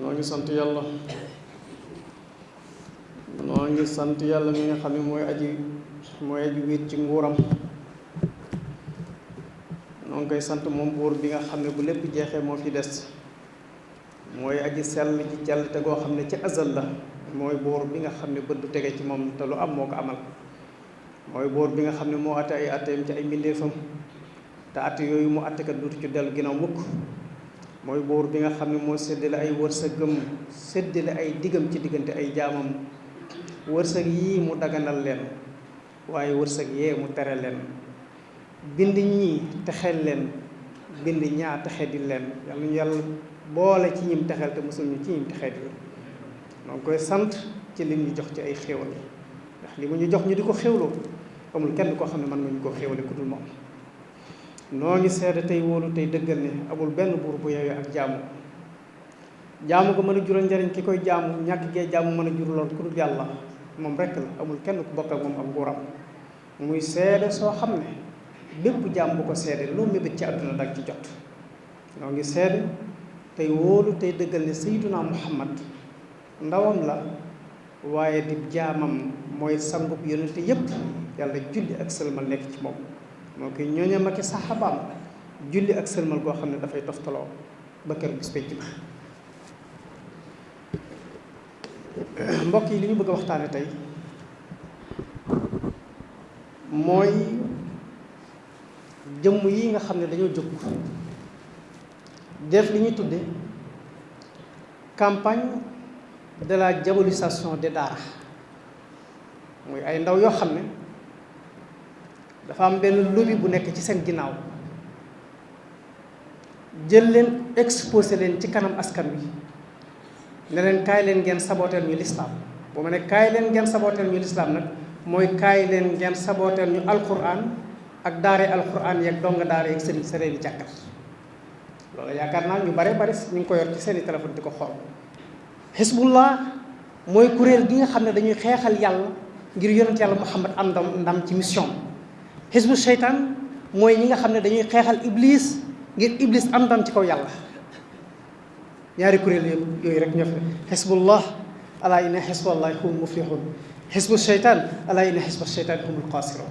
noo ngi sant yàlla mi nga xam ne mooy aji wéet ci nguuram. noo ngi koy sant moom buur bi nga xam ne bu lépp jeexee moo fi des, mooy aji sell ci jàll te goo xam ne ci azal la. mooy buur bi nga xam ne bët du tege ci moom te lu am moo ko amal. mooy buur bi nga xam ne moo atte ay atteem ci ay mbindeefam te atte yooyu mu atte kat duutu ci dellu ginnaaw mukk. mooy buur bi nga xam ne moo séddale ay wërsëgam séddale ay diggam ci diggante ay jaamam. wërsëg yii mu daganal leen waaye wërsëg yee mu tere leen. bind ñii texeel leen, bind ñaa texe di leen. yàlla ñu yàlla boole ci ñim texeel te mosul ñu ci ñim texee di noo ngi koy sant ci lim ñu jox ci ay xéewal, ndax li mu ñu jox ñu di ko xéewloo amul kenn koo xam ne mën nga ñu ko xéewale ku dul moom. noo ngi seede tey wóolu tey dëggal ne amul benn buur bu yeewee ak jaamu ko mën a jural njariñ ki koy jaamu, ñàkk gee jaamu mën a juraloon ku dul yàlla. moom rekk la, amul kenn ku bokk ak moom ak nguuram. muy seede soo xam ne bépp jaam bu ko seede loo mébét ci àdduna dag ci jot. noo ngi seede tey wóolu tey dëggal ne sayyiduna Muhammad ndawam la waaye di jaamam, mooy sangub yonente yépp. yàlla julli ak sëlmal nekk ci moom, moo koy ñooñam ak saxaabaam julli ak sëlmal goo xam ne dafay toftaloo ba kër bis penc ba. mbokk yi li ñu bëgg a waxtaane tey mooy jëmm yi nga xam ne dañoo jóg def li ñuy tudde campagne de la diabolisation des daara. muy ay ndaw yoo xam ne dafa am benn lobby bu nekk ci seen ginnaaw jël leen exposé leen ci kanam askan wi ne leen kaay leen ngeen sabooteel ñu lislaam. bu ma ne kaay leen ngeen sabooteel ñu lislaam nag mooy kaay leen ngeen sabooteel ñu alquran ak daare alquran yeeg donga daare yeeg seen sereeni jàkkat. loolu yaakaar naa ñu bare ñu ngi ko yor ci seeni téléphone di ko xool. Hizbullah mooy kuréel gi nga xam ne dañuy xeexal yàlla ngir yonent yàlla Muhammad am ndam ci mission. Hizbu Shaytaan mooy ñi nga xam ne dañuy xeexal Iblis ngir Iblis am ndam ci kaw yàlla. ñaari kuréel yooyu rek ñoo fi Hizbullah alaa inna hizballahi humul muflihun, Hizbu Shaytaan alaa inna hizba shaytaan humul xaasiruun.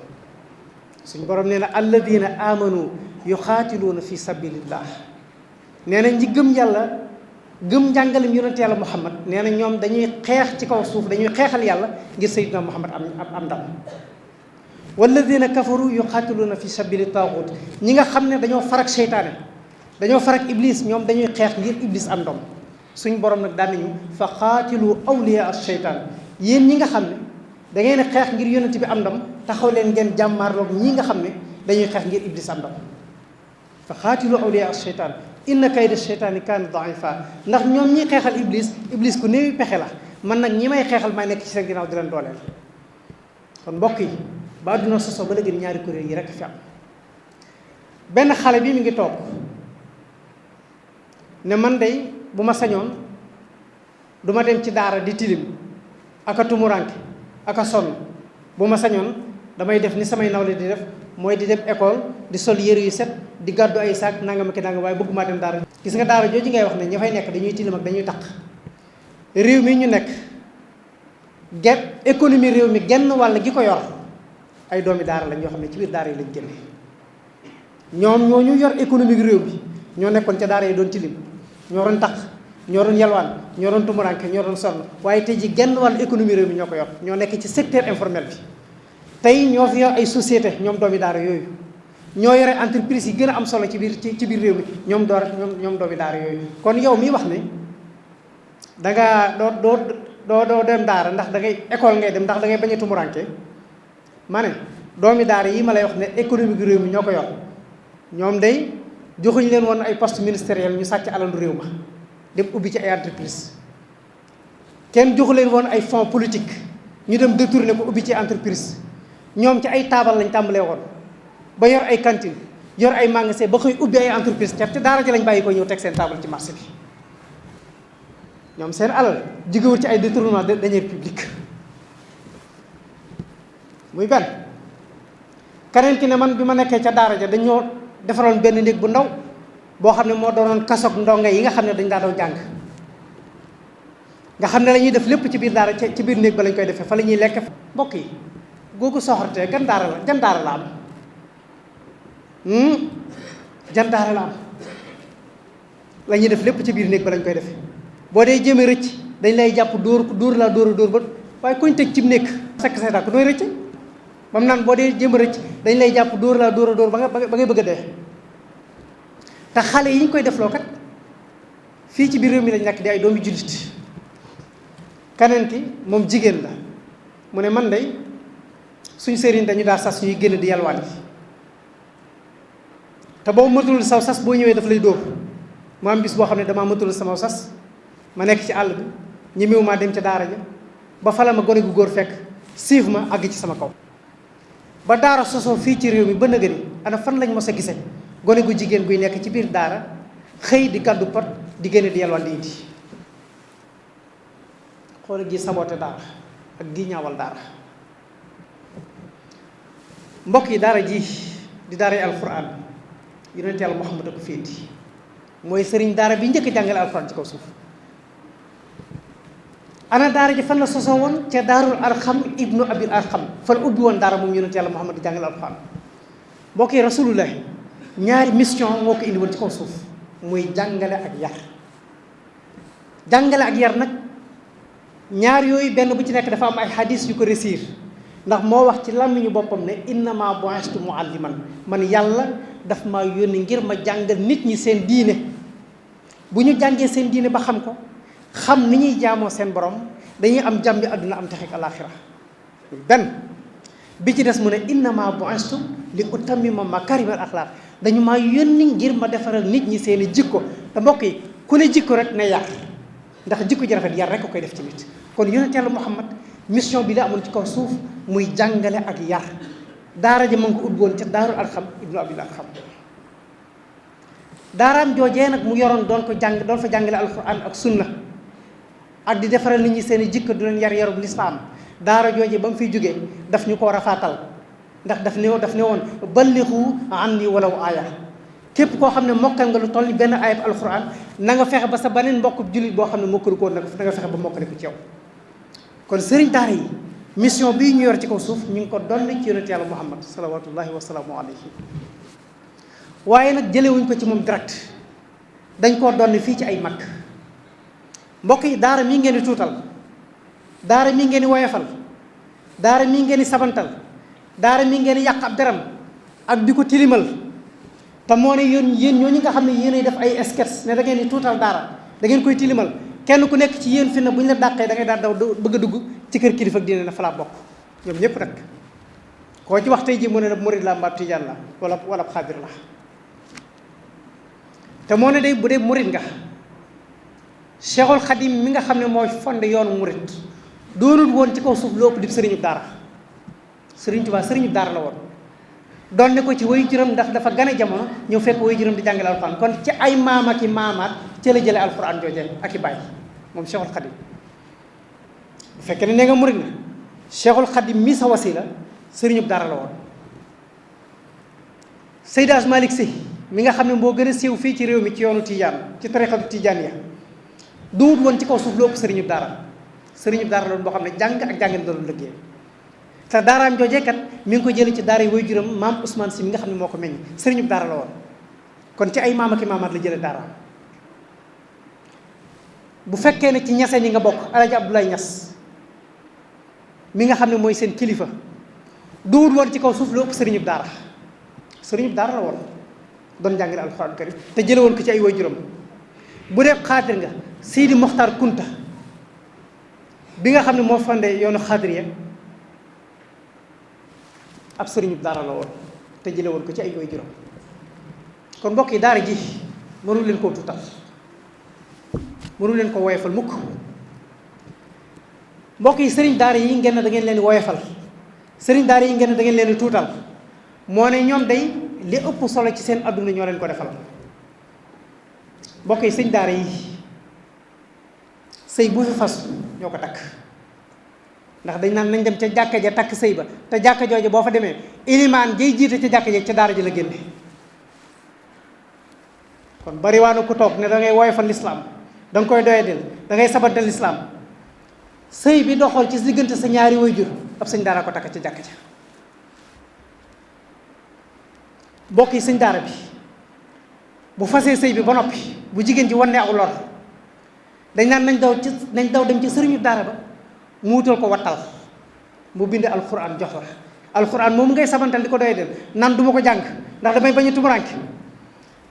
suñu borom nee na alladina amanu yuxaatiluuna fi sabilillah. nee na ñi gëm yàlla gëm njàngalem yonent yàlla Muhammad, nee na ñoom dañuy xeex ci kaw suuf, dañuy xeexal yàlla ngir sayyidina Muhammad am ndam. walladina kafaru yuqaatiluuna fi sabili taaxut. ñi nga xam ne dañoo farak seytaane, dañoo farak iblis, ñoom dañuy xeex ngir iblis am ndam. suñ borom nag daan nañu fa qaatilu awliyaa as-seytaan. yéen ñi nga xam ne da ngeen a xeex ngir yonent bi am ndam, taxaw leen ngeen jàmmaarloog ñi nga xam ne dañuy xeex ngir iblis am ndam. fa qaatilu awliyaa as-seytaan inna kayda sheytaani kaana daifa. ndax ñoom ñi xeexal iblis ku néewi pexe la. man nag ñi may xeexal may nekk ci seen ginnaaw di leen dooleel. kon mbokk yi ba àdduna soso ba léegi ñaari kuréel yi rek fi am. benn xale bi mi ngi toog ne man dey bu ma sañoon du ma dem ci daara di tilim aka tumuranke aka sonn. bu ma sañoon damay def ni samay nawle di def, mooy di dem école di sol yëre yu set di gàddu ay saak nangam ak nangam, waaye bëgguma dem daara. gis nga daara jooju ngay wax ne ña fay nekk dañuy tilim ak dañuy taq. réew mi ñu nekk économie réew mi genn wàll gi ko yor ay doomi daara lañ yoo xam ne ci biir daara yi lañ génne. ñoom ñoo ñu yor économique réew bi ñoo nekkoon ca daara yi doon tilim, ñoo doon taq, ñoo doon yalwaan, ñoo doon tumuranke, ñoo doon sonn, waaye tey ji genn wàll économie réew mi ñoo ko yor. ñoo nekk ci secteur informel bi. tey ñoo fi yor ay société, ñoom doomi daara yooyu ñoo yore entreprise yi gën a am solo ci biir réew mi, ñoom doomi daara yooyu. kon yow miy wax ne dangaa doo dem daara ndax da ngay école ngay dem ndax da ngay bañ a tumuranke, ma ne doomi daara yi ma lay wax ne économique réew mi ñoo ko yor. ñoom day joxuñ leen woon ay poste ministériel ñu sàcc alalu réew ma dem ubbi ci ay entreprise. kenn joxu leen woon ay fonds politique ñu dem détourné ko ubbi ci entreprise. ñoom ci ay taabal lañ tàmbalee woon ba yor ay cantine, yor ay magasin, ba koy ubbi ay entreprise te daara ji lañ bàyyi ko ñëw teg seen taabal ci marché bi. ñoom seen alal jigéwul ci ay détournement de deniers publics. muy benn. keneen ki ne man bi ma nekkee ca daara ja dañoo defaroon benn néeg bu ndaw boo xam ne moo doonoon kasoog ndongo yi nga xam ne dañ daa daw jàng. nga xam ne la ñuy def lépp ci biir daara ci biir néeg ba lañ koy defee fa la ñuy lekk. mbokk yi googu soxorte gan daara la jan daara la am jan daara la am la ñuy def lépp ci biir néeg ba lañ koy defee boo dee jéem a rëcc dañ lay jàpp dóor laa dóor ba waaye kuñ tëj cib néeg sekk say dàkk nooy rëcc bam naan boo dee jéem a rëcc dañ lay jàpp dóor laa dóor ba ngay bëgg a dee. te xale yi ñu koy defloo kat fii ci biir réew mi lañ nekk di ay doomi jullit keneen ki moom jigéen la mu ne man day suñ sëriñ dañu daa sas ñuy génn di yalwaan yi te boobu matul saw sas boo ñëwee daf lay dóor mu am bis boo xam ne damaa matul sama sas ma nekk ci àll bi ñemewu maa dem ca daara ja ba fala ma gone gu góor fekk siif ma àgg ci sama kaw ba daara sosoo fii ci réew mi ba nëgëni ana fan lañ mos a gise gone gu jigéen guy nekk ci biir daara xëy di gàddu pot di génne di yalwaan di indi xool gi saboote daara ak gi ñaawal daara mbokk yi daara ji di daara yi alquran yonent yàlla Muhammad a ko féeti mooy sëriñ daara bi njëkk a jàngale alquran ci kaw suuf ana daara ji fan la sosoo woon ca daarul arxam ibnu abil arxam fan ubbi woon daara moom yonent yàlla Muhammad di jàngale alquran mbokk yi rasulullah ñaari mission moo ko indi woon ci kaw suuf muy jàngale ak yar jàngale ak yar nag ñaar yooyu benn bu ci nekk dafa am ay hadis yu ko réussir ndax moo wax ci làmmiñu boppam ne innama bu'istu mu'alliman man yàlla daf maa yónni ngir ma jàngal nit ñi seen diine bu ñu jàngee seen diine ba xam ko xam ni ñuy jaamoo seen borom dañuy am jàmbi àdduna am texeek alaaxira benn bi ci des mu ne innama bu'istu li utammima makarimal axlaaq dañu maa yónni ngir ma defaral nit ñi seen i jikko te mbokk yi ku ne jikko rek ne yar ndax jikko ji rafet yar rek ko koy def ci nit kon yonent yàlla Muhammad mission bi la amoon ci kaw suuf muy jàngale ak yar daara ji ma ngi ko ubbi woon ca daarul arxam ibnu abil arxam daaraam joojee nag mu yoroon doon fa jàngale alquran ak sunna ak di defaral nit ñi seen i jikko du leen yar yarub lislaam daara joojee ba mu fiy jógee daf ñu ko rafaatal ndax daf ne woon ballighu anni walaw aaya képp koo xam ne mokkal nga lu toll benn ayab alquran na nga fexe ba sa beneen mbokk jullit boo xam ne mokkalu ko woon na nga fexe ba mokkale ko ci yow. kon sëriñ daara yi mission bii ñu yor ci kaw suuf ñu ngi ko doon ci yonent yàlla Muhammad salawatullahi wa salaamu alayhi waaye nag jëlewuñ ko ci moom direct dañ koo doon fii ci ay mag mbokk yi daara mii ngeen di tuutal daara mii ngeen di woyofal daara mii ngeen di sabantal daara mii ngeen di yàq ab deram ak di ko tilimal te moo ne yéen ñooñu nga xam ne yéenay def ay sketch ne da ngeen di tuutal daara da ngeen koy tilimal kenn ku nekk ci yéen fi na bu ñu la dàqee da ngay daal daw bëgg a dugg ci kër kilifa ak diine na fa laa bokk ñoom ñëpp nag koo ci wax tey ji mu ne murid la mbaa tijaan la wala xaadir la te moo ne day bu dee murid nga Cheikhul Khadim mi nga xam ne mooy fondé yoonu murid doonul woon ci kaw suuf lu ëpp di sëriñu daara sëriñ Tuubaa sëriñu daara la woon doon ne ko ci way juram ndax dafa gane jamono ñëw fekk way juram di jàngale alxuraan kon ci ay maam ak i maamaat ci la jëlee alxuraan joojee ak i bàyyi moom Cheikhul Khadim bu fekkee ne nee nga murid na Cheikhul Khadim mi sa wasila sëriñu daara la woon Seydi Hadji Malick Sy mi nga xam ne moo gën a siiw fii ci réew mi ci yoonu Tijaan ci tariqatu Tijaan ya duwut woon ci kaw suuf lu ëpp sëriñu daara la woon boo xam ne jàng ak jàngale doon liggéey te daaraam joojee kat mi ngi ko jëlee ci daara yi way juram maam Ousmane Sy mi nga xam ne moo ko meññ sëriñu daara la woon kon ci ay maam ak i maamaat la jëlee daaraam bu fekkee ne ci ñaseen yi nga bokk Alaaji Abdoulaye Niass mi nga xam ne mooy seen kilifa duwut woon ci kaw suuf lu ëpp sëriñu daara la woon doon jàngale alxuraan karim te jële woon ko ci ay way juram bu dee xaadir nga Seydi Mokhtar Kunta bi nga xam ne moo fondé yoonu xaadiriya ab sëriñu daara la woon te jële woon ko ci ay way juróom kon mbokk yi daara ji mënu leen koo tuutal mënu leen ko woyofal mukk mbokk yi sëriñ daara yi ngeen da ngeen leen woyofal sëriñ daara yi ngeen da ngeen leen tuutal moo ne ñoom day li ëpp solo ci seen adduna ñoo leen ko defal mbokk yi sëñ daara yi sëy bu fi fas ñoo ko takk ndax dañ naan nañ dem ca jàkka ja takk sëy ba te jàkka jooju boo fa demee ilimaan jay jiite ca jàkka ja ca daara ji la génne kon bariwaanu ku toog ne da ngay woyofal lislaam da nga koy doyadel da ngay sabantal lislaam sëy bi doxal ci diggante sa ñaari waajur ab sëñ daara ko takk ci jàkk ja. bokk yi sëñ daara bi bu fasee sëy bi ba noppi bu jigéen ji wane aw lor dañ naan nañ daw dem ci sëriñu daara ba mu wutal ko wattal mu bind alxuraan jox la alxuraan moom ngay sabantal di ko doy del nan du ma ko jàng ndax damay bañ a tumuraanke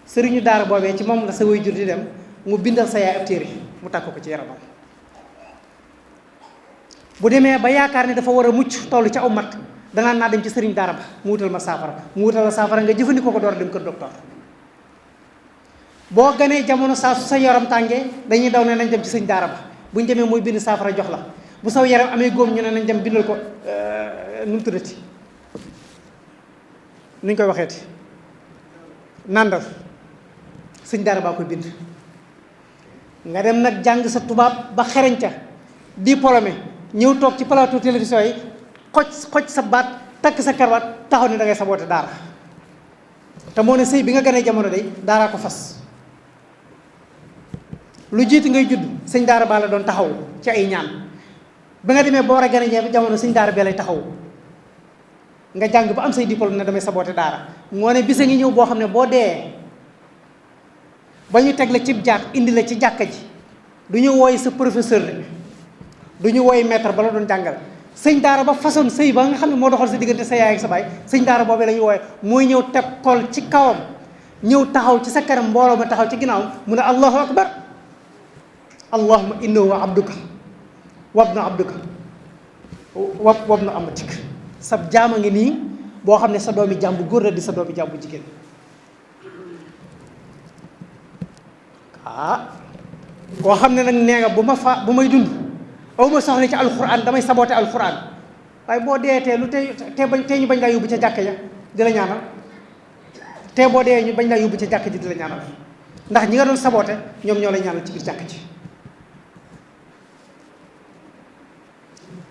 sëriñu daara boobee ci moom la sa waajur di dem mu bindal sa yaay ab téere mu takk ko ci yaramam. bu demee ba yaakaar ne dafa war a mucc toll ci aw mat danaan naa dem ci sëriñ daara ba mu wutal ma saafara mu wutal la saafara nga jëfandikoo ko door a dem kër docteur. boo ganee jamono saa su sa yaram tàngee dañuy daw ne nañ dem ci sëñ daara ba bu ñu demee mooy bind saafara jox la bu saw yaram amee góom ñu ne nañ dem bindal ko nu mu tuddati nuñ koy waxeeti nàndal sëñ daara baa koy bind. nga dem nag jàng sa tubaab ba xereñ ca diplômé ñëw toog ci plateau télévision yi xoj sa baat takk sa karwaat taxaw ne da ngay saboote daara te moo ne sëy bi nga ganee jamono day daaraa ko fas. lu jiitu ngay judd sëñ daara baa la doon taxaw ci ay ñaan ba nga demee ba war a ganee jamono sëñ daara bee lay taxaw nga jàng ba am say diplôme ne damay saboote daara. moo ne bisa ngi ñëw boo xam ne boo dee ba ñu teg la cib jaat indi la ci jàkka ji du ñu wooy sa professeur de du ñu wooy maître ba la doon jàngal sëñ daara ba façon sëy ba nga xam ne moo doxal sa diggante sa yaay ak sa baay sëñ daara boobee la ñuy wooye mooy ñëw teg kol ci kawam ñëw taxaw ci sa kanam mbooloo ma taxaw ci ginnaaw mu ne allahu akbar allahumma innahu abduka wabnu abduka wabnu amatik sab jaama ngi nii boo xam ne sa doomi jàmbu góor la di sa doomi jàmbu jigéen. koo xam ne nag nee nga bu may dund aw ma soxla ci alxuraan damay saboote alxuraan waaye boo dee tee lu tey ñu bañ laa yóbbu ca jàkk ja di la ñaanal te boo dee ñu bañ laa yóbbu ca jàkk ji di la ñaanal ndax ñi nga doon saboote ñoom ñoo lay ñaanal ci biir jàkk ji.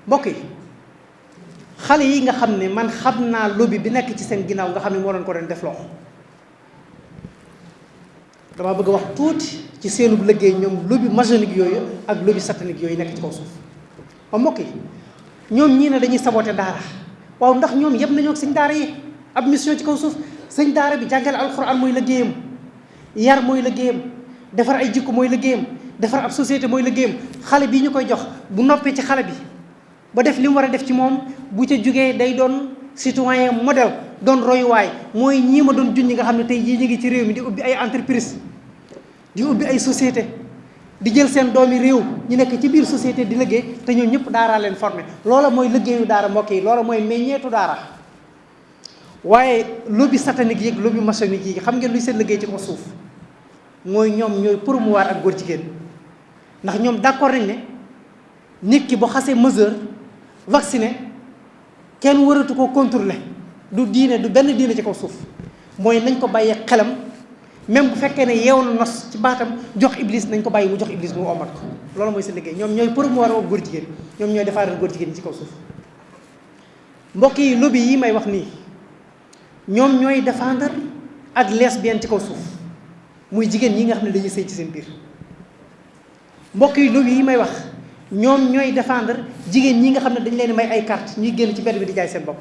mbokk yi xale yi nga xam ne man xam naa lobby bi nekk ci seen ginnaaw nga xam ne moo doon ko doon def loxo dama bëgg a wax tuuti ci seenub liggéey ñoom lobby maçonnique yooyu ak lobby satanique yooyu nekk ci kaw suuf. ba mbokk yi ñoom ñii ne dañuy saboté daara waaw ndax ñoom yëpp nañoo ak sëñ daara yi ab mission ci kaw suuf. sëñ daara bi jàngale alxuraan mooy liggéeyam yar mooy liggéeyam defar ay jikko mooy liggéeyam defar ab société mooy liggéeyam xale bii ñu koy jox bu noppee ci xale bi ba def li mu war a def ci moom bu ca jógee day doon citoyen modèle doon royuwaay mooy ñii ma doon junñi nga xam ne tey jii ñu ngi ci réew mi di ubbi ay entreprise di ubbi ay société di jël seen doomi réew ñu nekk ci biir société di liggéey te ñoom ñëpp daaraa leen formé loola mooy liggéeyu daara mbokk yi loola mooy meññeetu daara. waaye lobby satanique yi lobby maçonnique yi xam ngeen luy seen liggéey ci ko suuf mooy ñoom ñooy promouvoir ak góor jigéen ndax ñoom d'accord nañ ne nit ki bu xasee mesure vacciné kenn waratu ko contrôler du diine du benn diine ci kaw suuf mooy nañ ko bàyyee xelam même bu fekkee ne yeew na nos ci baatam jox iblis nañ ko bàyyi mu jox iblis mu omat ko loolu mooy seen liggéey ñoom ñooy promouvoir ak góor jigéen ñoom ñooy defaaral góor jigéen ñi ci kaw suuf. mbokk yi lobby yi may wax nii ñoom ñooy défendre ak lesbienne ci kaw suuf muy jigéen ñi nga xam ne dañuy sëy ci seen biir. mbokk yi lobby yi may wax ñoom ñooy défendre jigéen ñi nga xam ne dañ leen may ay carte ñuy génn ci mbedd bi di jaay seen bopp.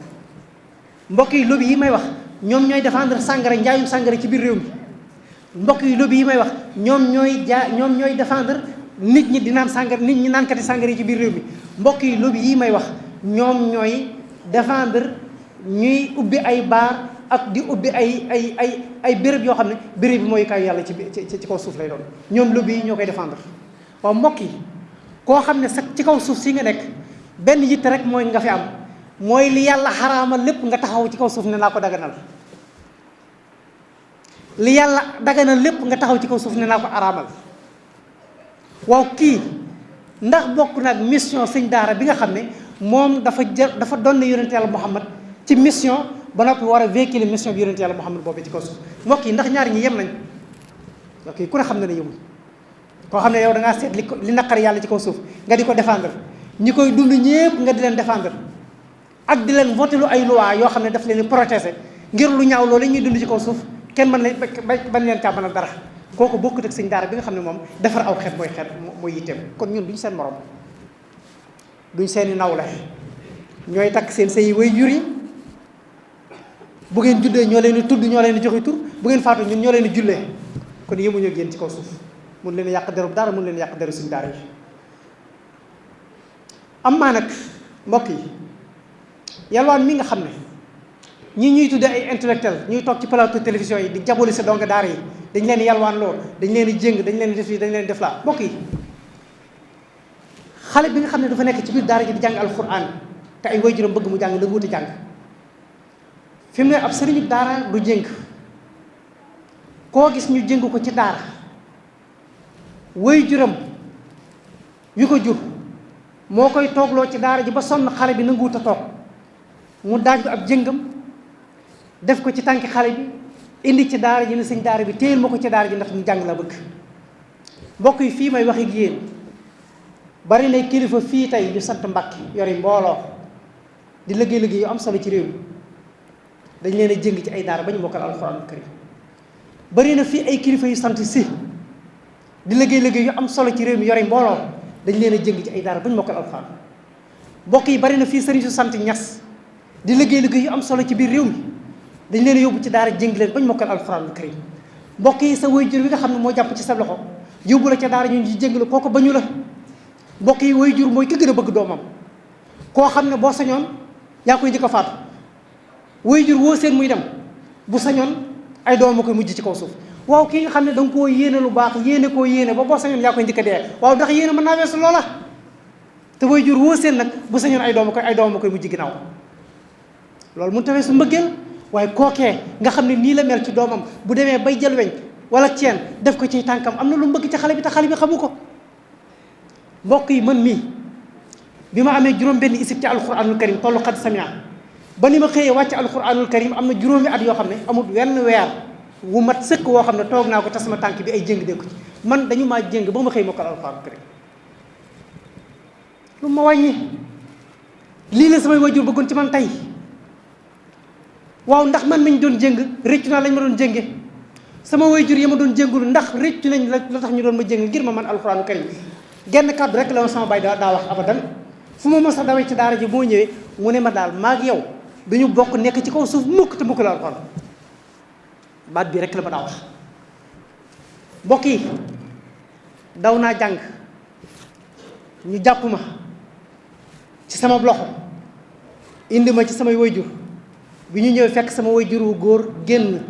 mbokk yi lobby yi may wax ñoom ñooy défendre sàngara njaayum sàngara ci biir réew mi. mbokk yi lobby yi may wax ñoom ñooy défendre nit ñi di naan sàngara nit ñi naankati sàngara yi ci biir réew mi. mbokk yi lobby yi may wax ñoom ñooy défendre ñuy ubbi ay baar ak di ubbi ay béréb yoo xam ne béréb bi mooy kaay yàlla ci kaw suuf lay doon ñoom lobby yi ñoo koy défendre. waaw mbokk yi koo xam ne sax ci kaw suuf si nga nekk benn yitte rek mooy nga fi am mooy li yàlla xaraamal lépp nga taxaw ci kaw suuf ne naa ko daganal li yàlla daganal lépp nga taxaw ci kaw suuf ne naa ko araamal. waaw kii ndax bokk nag mission sëñ daara bi nga xam ne moom dafa doon yonent yàlla Muhammad ci mission ba noppi war a véhiculer mission bi yonent yàlla Muhammad boobu ci kaw suuf mbokk yi ndax ñaar ñi yem nañ mbokk yi ku ne xam na ne yemul. koo xam ne yow da ngaa seet li naqar yàlla ci kaw suuf nga di ko défendre ñi koy dund ñépp nga di leen défendre ak di leen voté lu ay loi yoo xam ne daf leen di protéger ngir lu ñaaw loolu ñuy dund ci kaw suuf kenn mën leen bañ leen caa mënal dara kooku bokkut ak sëñ daara bi nga xam ne moom defar aw xeet mooy yitteem kon ñun duñu seen morom. duñ seeni nawle ñooy takk seen sëy way jur yi bu ngeen juddee ñoo leen di tudd ñoo leen di joxe tur bu ngeen faatu ñun ñoo leen di jullee kon yëmuñu ak yéen ci kaw suuf mun leen yàq derub dara mun leen yàq deru suñu daara yi am maa nag mbokk yi yalwaan mi nga xam ne ñi ñuy tudde ay intellectuel ñuy toog ci plateau télévision yi di jaboli sa donga daara yi dañ leen yalwaan lool dañ leen di jéng dañ leen di def lii dañ leen di def laa mbokk yi xale bi nga xam ne dafa nekk ci biir daara ji di jàng alquran te ay waajuram bëgg mu jàng da wuti jàng fi mu ne ab sëriñu daara du jéng koo gis ñu jéng ko ci daara waajuram yu ko jur moo koy toogloo ci daara ji ba sonn xale bi nanguwut a toog mu daaj ab jëngam def ko ci tànki xale bi indi ci daara ji ne sëñ daara bi téyel ma ko ci daara ji ndax ñu jàng la bëgg mbokk yi fii may wax ak yéen bari na kilifa fii tey ñu sant Mbàkke yori mbooloo di liggéey yu am solo ci réew mi dañ leen a jëng ci ay daara ba ñu mokkal alxuraanul karim bari na fii ay kilifa yu sant si di liggéey yu am solo ci réew mi yori mbooloo dañ leen a jëng ci ay daara ba ñu mokkal alxuraan mbokk yi bari na fii sëriñ su sant Ñas di liggéey yu am solo ci biir réew mi dañ leen a yóbbu ci daara jëng leen ba ñu mokkal alxuraanul karim mbokk yi sa waajur wi nga xam ne moo jàpp ci sa loxo yóbbu la ca daara ñu jëng la kooku bañu la mbokk yi waajur mooy ki gën a bëgg doomam koo xam ne boo sañoon yaa koy njëkk a faatu waajur woo seen muy dem bu sañoon ay doomam a koy mujj ci kaw suuf waaw ki nga xam ne da nga koo yéene lu baax yéene koo yéene ba boo sañoon yaa koy njëkk a dee waaw ndax yéene mën naa weesu loola te waajur woo seen nag bu sañoon ay doomam a koy mujj ginnaaw loolu mun tawee su mbëggeel waaye kookee nga xam ne nii la mel ci doomam bu demee bay jël weñ wala ceen def ko ci tànkam am na lu mbëgg ci xale bi te xale bi xamu ko mbokk yi man mii bi ma amee juróom-benn isib ci alquranul karim tollu xad samia ba ni ma xëyee wàcc alquranul karim am na juróomi at yoo xam ne amul wenn weer wu mat sëkk woo xam ne toog naa ko te sama tànk bi ay jéng dee ko ci man dañu maa jéng ba ma xëy mokkal alquranul karim lu ma wàññi lii la samay waajur bëggoon ci man tey waaw ndax man nañ doon jéng rëccu naa lañ ma doon jénge sama waajur yi ma doon jéngulu ndax rëccu nañ la tax ñu doon ma jéng ngir ma man alquranul karim genn kàddu rek la ma sama baay daa wax abadan fu ma mos a dawee ci daara ji moo ñëwee mu ne ma daal maag yow duñu bokk nekk ci kaw suuf mukk te mukk la alxuraan baat bi rek la ma daa wax mbokk yi daw naa jàng ñu jàpp ma ci sama loxo indi ma ci samay wayjur bi ñu ñëwee fekk sama wayjur wu góor génn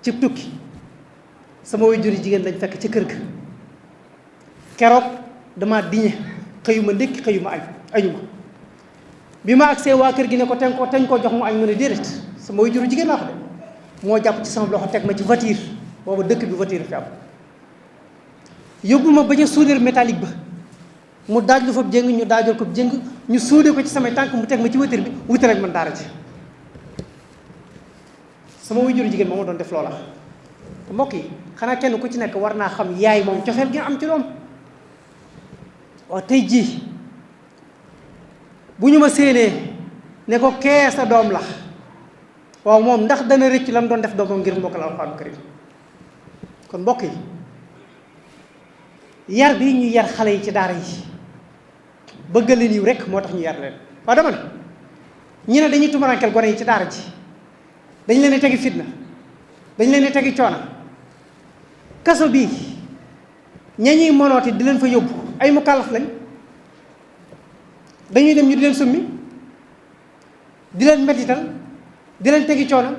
ci tukki sama wayjur yi jigéen lañ fekk ci kër ga keroog dama diñe xëyuma ndékki xëyuma añuma bi ma agsee waa kër gi ne ko teñ ko jox mu añ mu ne déedéet sama waajuru jigéen laa ko de moo jàpp ci sama loxo teg ma ci voiture booba dëkk bi voiture fi am yóbbu ma ba ca soudure métallique ba mu daaj lu fa jëng ñu daajal ko jëng ñu suude ko ci samay tànk mu teg ma ci voiture bi wutal ak man daara ji sama waajuru jigéen moo ma doon def loola mbokk yi xanaa kenn ku ci nekk war naa xam yaay moom cofeel gi am ci doom waaw tey jii bu ñu ma séenee ne ko kee sa doom la waaw moom ndax dana rëcc la mu doon def doomam ngir mbokkal alxuraanu karim kon mbokk yi yar bi ñu yar xale yi ci daara yi bëgg leen yiw rek moo tax ñu yar leen waaw dama ne ñi ne dañuy tumarankeel gone yi ci daara ji dañ leen a tegi fitna dañ leen a tegi coona kaso bii ña ñuy monooti di leen fa yóbbu ay mukallaf lañ dañuy dem ñu di leen summi di leen mettital di leen tegi coono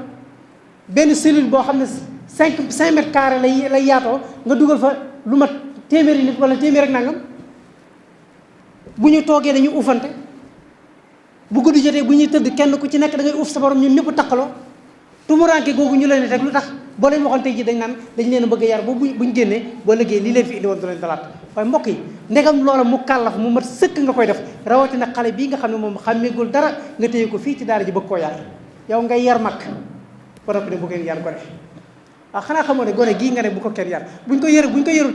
benn cellule boo xam ne 5 mètres carrés lay yaatoo nga dugal fa lu mat téeméeri nit wala téeméer ak nangam bu ñu toogee dañuy uufante bu guddi jotee bu ñuy tëdd kenn ku ci nekk da ngay uuf sa borom ñun ñëpp taqaloo tumuraanke googu ñu leen teg lu tax boo leen waxoon tey ji dañ naan dañ leen a bëgg a yar ba buñ génnee boo liggéey lii leen fi indi woon du leen dalaat waaye mbokk yi ndegam loola mu kàllaf mu mat sëkk nga koy def rawatina xale bii nga xam ne moom xàmmeegul dara nga téye ko fii ci daara ji bëgg koo yar yow ngay yar mag ba noppi ne bu ngeen yar gone waaw xanaa xamoo ne gone gii nga ne bu ko kenn yar buñ ko yarul